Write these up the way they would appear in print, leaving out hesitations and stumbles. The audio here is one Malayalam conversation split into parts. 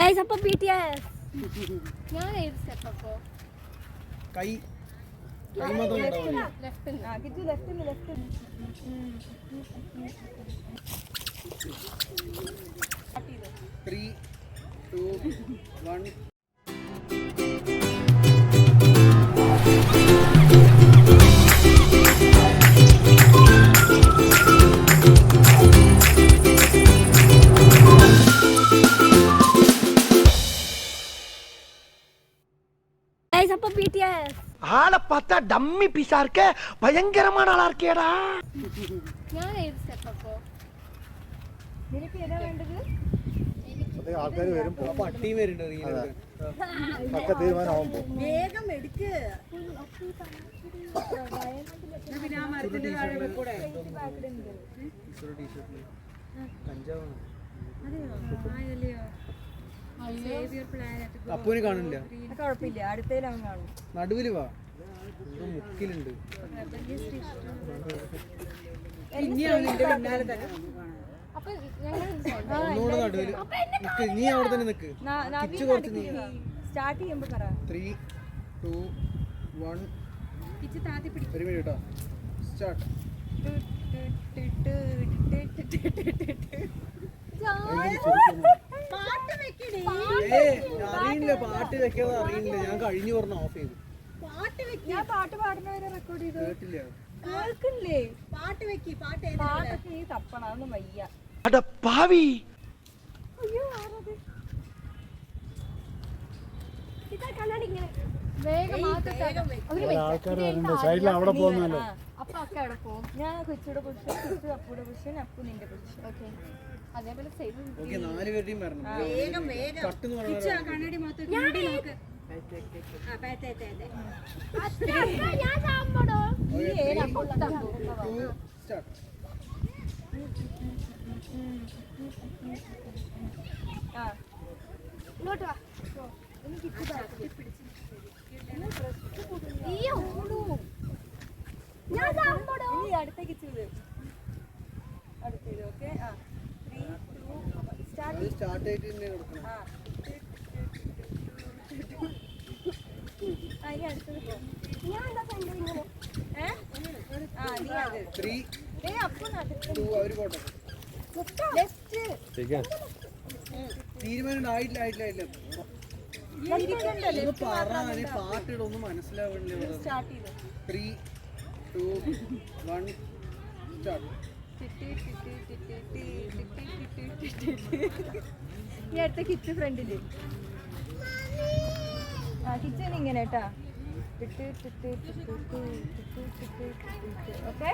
Guys, appo BTS. ഞാൻ ഏത് സ്റ്റെപ്പ് അപ്പോ കൈ കൈ മാത്രം ഉണ്ടാവില്ല. ലെഫ്റ്റ് ആ Kichu left 3 2 1 Guys, appo BTS. ஆளை பார்த்தா டம்மி பீஸா இருக்க, பயங்கரமான ஆளா இருக்கேடா. ഞാൻ ഏത് സ്റ്റെപ്പ് അപ്പോ നിനക്ക് ഏതാ വേണ്ടത്? ആൾക്കാർ വരും അപ്പൊ അട്ടിയും വരുന്നുണ്ട് റീലുണ്ട്. പക്ക തീരുമാനമാകുമ്പോ വേഗം എടുക്ക്. ടീഷർട്ടില് കഞ്ചാവാണ്. അപ്പൂന് കാണില്ല. കുഴപ്പമില്ല, അടുത്തേലും അവൻ കാണും. നടുവില് വാ, എന്തോ മുക്കിലുണ്ട്. അപ്പൊ ഞങ്ങൾ ഒന്നുകൂടെ നടുവില് നിക്ക്. നീ അവിടെ തന്നെ നിക്ക്. കിച്ചു കുറച്ച് നീ. സ്റ്റാർട്ട് ചെയ്യുമ്പോ പറ. 3 2 1 കിച്ചു താത്തി പിടിക്കും. ഒരു മിനിറ്റ് കേട്ടോ. സ്റ്റാർട്ട്. പാട്ട് വെക്കണേ. അറിയില്ല, പാട്ട് വെക്കാതെ അറിയില്ല. ഞാൻ കഴിഞ്ഞു പറഞ്ഞ ഓഫ് ചെയ്തു. പാട്ട് വെക്ക്. ഞാൻ പാട്ട് പാടുന്നവരെ റെക്കോർഡ് ചെയ്തു. കേട്ടില്ല. കേൾക്കില്ലേ? പാട്ട് വെക്ക്. പാട്ടൊക്കെ നീ തപ്പണം, അതൊന്നും വയ്യ. அட பாவி. അയ്യോ, ആരത്? ഇതാ കണ്ണാടി ഇങ്ങനെ. വേഗം ആൾക്കാർ വരുന്നുണ്ട് സൈഡിൽ അവിടെ പോകുന്നല്ലോ. അപ്പൊ ഒക്കെ അവിടെ പോവും. ഞാൻ കൊച്ചിയുടെ പൊസിഷൻ, കൊച്ചു അപ്പുടെ പൊസിഷൻ, അപ്പു നിന്റെ പൊസിഷൻ. ഓക്കെ അതേപോലെ ചെയ്തു. ഓക്കെ, 4 പേരുടെയും വരണം. കട്ട് എന്ന് പറഞ്ഞാൽ കണ്ണാടി മാത്രം ഞാൻ സാമ്പടോ സ്റ്റാർട്ട്. ആ ഇങ്ങോട്ട് വാ. ഞാൻ സാമ്പടോ ഇനി അടുത്തേക്ക് ചെയ്ത് അടുത്തേത്. ഓക്കെ. ആ 3 2 സ്റ്റാർട്ട്. അത് സ്റ്റാർട്ട് ആയിട്ട് തന്നെ കൊടുക്കണം. ആ ഇനി അടുത്തത് പോ. ഞാൻ എന്താ കണ്ടു ഇങ്ങനെ? ആ നീ അത് 3 അപ്പു നടക്കും. 2 അവര് പോട്ടെ. ലെഫ്റ്റ് തീരുമാനം ആയിട്ടില്ല. ഒന്ന് പറയാന് പാട്ടിടൊന്നും മനസ്സിലാവണില്ല. സ്റ്റാർട്ട് ചെയ്തു. 3 2 1 സ്റ്റാർട്ട്. ഈ അടുത്ത കിച്ച് ഫ്രണ്ടില്. ആ കിച്ചൺ ഇങ്ങനെ കേട്ടാ. ഓക്കെ.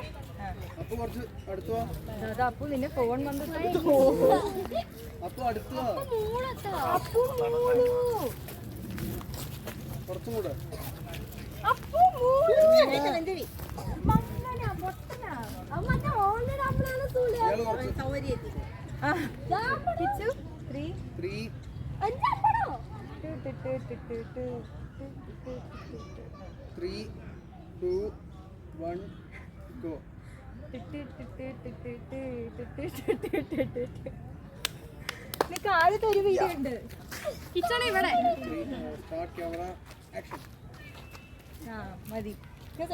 അപ്പൊ കുറച്ച് അടുത്ത് വാ. അതാ അപ്പു നിന്റെ ഫോൺ വന്ന് അപ്പൊ അടുത്ത് വാ. അപ്പു മൂളു. കുറച്ചും കൂടെ. അപ്പു മൂളു. മങ്ങനാ പൊട്ടനാ. അമ്മന്റെ ഓൾറെഡി നമ്മളാണ് സൂളി. ഇയാള് കുറച്ച്. ആ കിച്ചു 3 3 അഞ്ചാണോ? 3 2 1 ഗോ. നിനക്ക് ആദ്യത്തെ ഒരു വീഡിയോ ഉണ്ട്. കിച്ചണ ഇവിടെ. Start camera action. ആ മതി.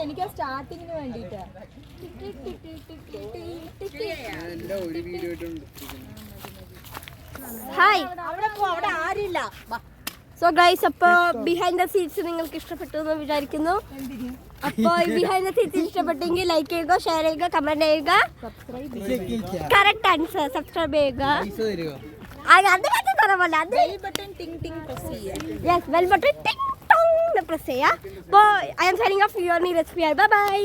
എനിക്ക് ആ സ്റ്റാർട്ടിങ്ങിന് വേണ്ടിട്ടാ. ഞാൻ എല്ലാം ഒരു വീഡിയോ ആയിട്ടുണ്ട്. ഹായ്. അവിടെ ആരില്ല. സോ ഗൈസ്, അപ്പോൾ ബിഹൈൻഡ് ദ സീറ്റ്സ് നിങ്ങൾക്ക് ഇഷ്ടപ്പെട്ടു എന്ന് വിചാരിക്കുന്നു. അപ്പോൾ ബിഹൈൻഡ് ദ സീറ്റ്സ് ഇഷ്ടപ്പെട്ടെങ്കിൽ ലൈക്ക് ചെയ്യുക, ഷെയർ ചെയ്യുക, കമന്റ് ചെയ്യുക. കറക്റ്റ് ആൻസർ സബ്സ്ക്രൈബ് ചെയ്യുക. പൈസ തരിക. അത് മാത്രം തരമല്ല, അത് ബെൽ ബട്ടൺ ടിങ് ടിങ് പ്രസ് ചെയ്യുക. Yes, bell button ting tong press ചെയ്യുക. അപ്പോൾ I am signing off your knee recipe. Bye by.